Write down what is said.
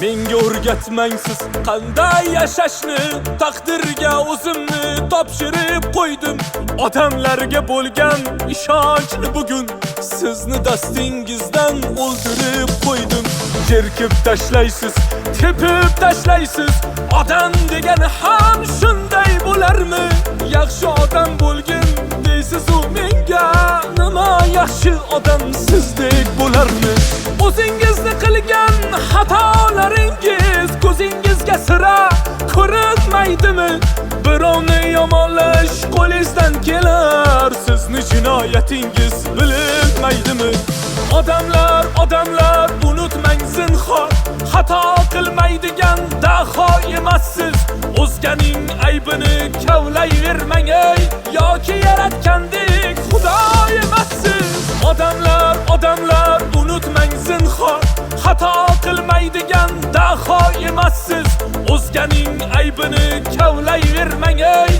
Menga o'rgatmang siz qanday yashashni, taqdirga o'zimni topshirib qo'ydim. Odamlarga bo'lgan ishonchni bugun sizni dastingizdan o'ldirib qo'ydim. Jerkib tashlaysiz, tepib tashlaysiz, odam degani ham shunday bo'larmi? Yaxshi odam bo'lgin deysiz u menga, nima yaxshi odam sizdek bo'larmi? O'zingizni qilgan xatolaringiz ko'zingizga sira ko'rinmaydimi? Birovni yomonlash qo'lingizdan kelar, sizni jinoyatingiz bilinmaydimi? Odamlar unutmang zinhor, xato qilmaydigan daho emassiz. O'zganing aybini kavlayvermang ey, yoki yaratgandek xudo emassiz. Odamlar unutmang zinhor, xato qilmaydigan daho emassiz. O'zganing aybini kavlayvermang ey,